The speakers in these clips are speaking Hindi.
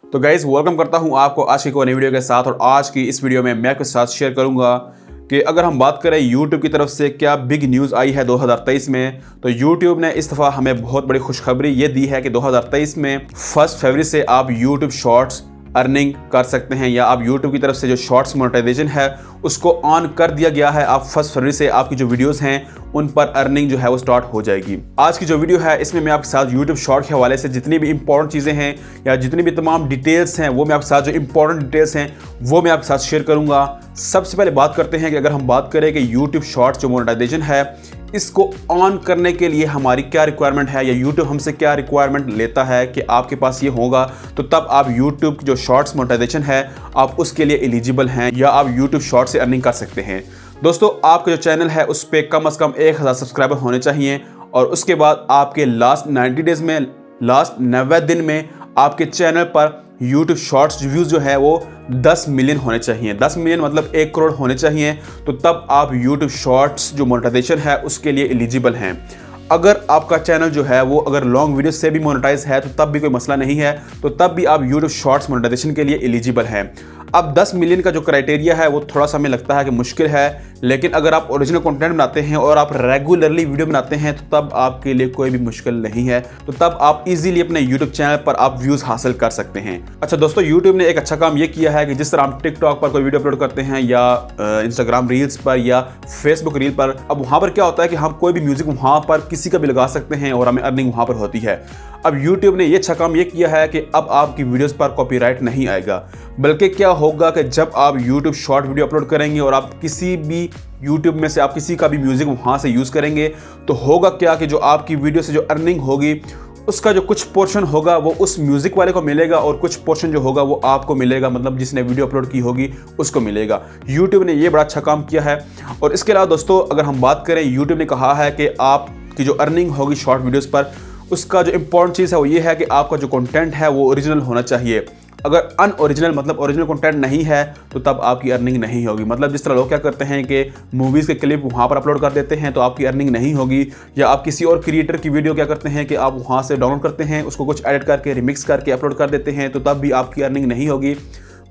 तो गाइज वेलकम करता हूं आपको आज की एक नई वीडियो के साथ। और आज की इस वीडियो में मैं आपके साथ शेयर करूंगा कि अगर हम बात करें YouTube की तरफ से क्या बिग न्यूज़ आई है 2023 में, तो YouTube ने इस दफ़ा हमें बहुत बड़ी खुशखबरी ये दी है कि 2023 में 1 फरवरी से आप YouTube शॉर्ट्स अर्निंग कर सकते हैं, या आप YouTube की तरफ से जो शॉर्ट्स मोनेटाइजेशन है उसको ऑन कर दिया गया है। आप 1 फरवरी से आपकी जो वीडियोस हैं उन पर अर्निंग जो है वो स्टार्ट हो जाएगी। आज की जो वीडियो है इसमें मैं आपके साथ YouTube शॉर्ट के हवाले से जितनी भी इंपॉर्टेंट चीज़ें हैं या जितनी भी तमाम डिटेल्स हैं वो मैं आपके साथ, जो इंपॉर्टेंट डिटेल्स हैं वो मैं आपके साथ शेयर करूंगा। सबसे पहले बात करते हैं कि अगर हम बात करें कि YouTube शॉर्ट्स जो मोनेटाइजेशन है इसको ऑन करने के लिए हमारी क्या रिक्वायरमेंट है, या YouTube हमसे क्या रिक्वायरमेंट लेता है कि आपके पास ये होगा तो तब आप YouTube की जो शॉर्ट्स मोनेटाइजेशन है आप उसके लिए एलिजिबल हैं, या आप YouTube शॉर्ट से अर्निंग कर सकते हैं। दोस्तों, आपका जो चैनल है उस पर कम से कम 1000 सब्सक्राइबर होने चाहिए, और उसके बाद आपके लास्ट 90 डेज में, लास्ट 90 दिन में आपके चैनल पर YouTube शॉर्ट्स व्यूज़ जो है वो 10 मिलियन होने चाहिए। 10 मिलियन मतलब 1 करोड़ होने चाहिए, तो तब आप YouTube शॉर्ट्स जो मोनेटाइजेशन है उसके लिए एलिजिबल हैं। अगर आपका चैनल जो है वो अगर लॉन्ग वीडियो से भी मोनेटाइज है तो तब भी कोई मसला नहीं है, तो तब भी आप YouTube शॉर्ट्स मोनेटाइजेशन के लिए एलिजिबल हैं। अब 10 मिलियन का जो क्राइटेरिया है वो थोड़ा सा हमें लगता है कि मुश्किल है, लेकिन अगर आप ओरिजिनल कंटेंट बनाते हैं और आप रेगुलरली वीडियो बनाते हैं तो तब आपके लिए कोई भी मुश्किल नहीं है, तो तब आप इजीली अपने YouTube चैनल पर आप व्यूज़ हासिल कर सकते हैं। अच्छा दोस्तों, YouTube ने एक अच्छा काम ये किया है कि जिस तरह हम टिकटॉक पर कोई वीडियो अपलोड करते हैं या इंस्टाग्राम रील्स पर या फेसबुक रील पर, अब वहाँ पर क्या होता है कि हम कोई भी म्यूजिक वहाँ पर किसी का भी लगा सकते हैं और हमें अर्निंग वहाँ पर होती है। अब YouTube ने ये अच्छा काम ये किया है कि अब आपकी वीडियोस पर कॉपीराइट नहीं आएगा, बल्कि क्या होगा कि जब आप YouTube शॉर्ट वीडियो अपलोड करेंगे और आप किसी भी YouTube में से आप किसी का भी म्यूजिक वहाँ से यूज़ करेंगे, तो होगा क्या कि जो आपकी वीडियो से जो अर्निंग होगी उसका जो कुछ पोर्शन होगा वो उस म्यूज़िक वाले को मिलेगा और कुछ पोर्शन जो होगा वो आपको मिलेगा, मतलब जिसने वीडियो अपलोड की होगी उसको मिलेगा। YouTube ने ये बड़ा अच्छा काम किया है। और इसके अलावा दोस्तों, अगर हम बात करें, YouTube ने कहा है कि आपकी जो अर्निंग होगी शॉर्ट वीडियोज़ पर, उसका जो इंपॉर्टेंट चीज़ है वो ये है कि आपका जो कंटेंट है वो ओरिजिनल होना चाहिए। अगर अनओरिजिनल मतलब ओरिजिनल कंटेंट नहीं है तो तब आपकी अर्निंग नहीं होगी। मतलब जिस तरह लोग क्या करते हैं कि मूवीज़ के क्लिप वहाँ पर अपलोड कर देते हैं तो आपकी अर्निंग नहीं होगी, या आप किसी और क्रिएटर की वीडियो क्या करते हैं कि आप वहाँ से डाउनलोड करते हैं, उसको कुछ एडिट करके रिमिक्स करके अपलोड कर देते हैं, तो तब भी आपकी अर्निंग नहीं होगी।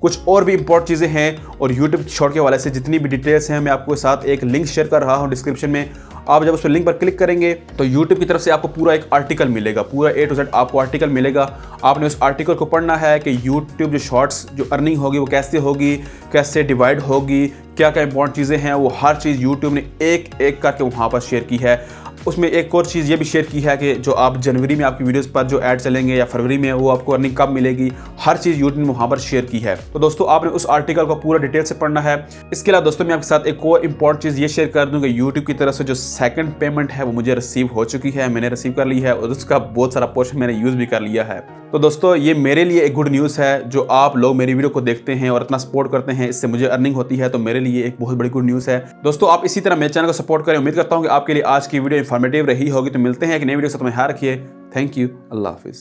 कुछ और भी इंपॉर्टेंट चीज़ें हैं, और YouTube शॉर्ट के हवाले से जितनी भी डिटेल्स हैं मैं आपके साथ एक लिंक शेयर कर रहा हूँ डिस्क्रिप्शन में। आप जब उस लिंक पर क्लिक करेंगे तो YouTube की तरफ से आपको पूरा एक आर्टिकल मिलेगा, पूरा A to Z आपको आर्टिकल मिलेगा। आपने उस आर्टिकल को पढ़ना है कि YouTube जो शॉर्ट्स जो अर्निंग होगी वो कैसे होगी, कैसे डिवाइड होगी, क्या क्या इंपॉर्टेंट चीज़ें हैं, वो हर चीज़ YouTube ने एक एक करके वहाँ पर शेयर की है। उसमें एक और चीज़ ये भी शेयर की है कि जो आप जनवरी में आपकी वीडियोस पर जो ऐड चलेंगे या फरवरी में, वो आपको अर्निंग कब मिलेगी, हर चीज़ यूट्यूब ने वहाँ पर शेयर की है। तो दोस्तों, आपने उस आर्टिकल को पूरा डिटेल से पढ़ना है। इसके अलावा दोस्तों, मैं आपके साथ एक और इंपॉर्टेंट चीज़ ये शेयर कर दूँ कि यूट्यूब की तरफ से जो सेकंड पेमेंट है वो मुझे रिसीव हो चुकी है, मैंने रिसीव कर ली है, और उसका बहुत सारा पोर्शन मैंने यूज़ भी कर लिया है। तो दोस्तों, ये मेरे लिए एक गुड न्यूज़ है। जो आप लोग मेरी वीडियो को देखते हैं और इतना सपोर्ट करते हैं, इससे मुझे अर्निंग होती है, तो मेरे लिए एक बहुत बड़ी गुड न्यूज़ है। दोस्तों, आप इसी तरह मेरे चैनल को सपोर्ट करें। उम्मीद करता हूँ कि आपके लिए आज की वीडियो इन्फॉर्मेटिव रही होगी। तो मिलते हैं एक नई वीडियो के साथ, में ख्याल रखिए। थैंक यू, अल्लाह हाफिज़।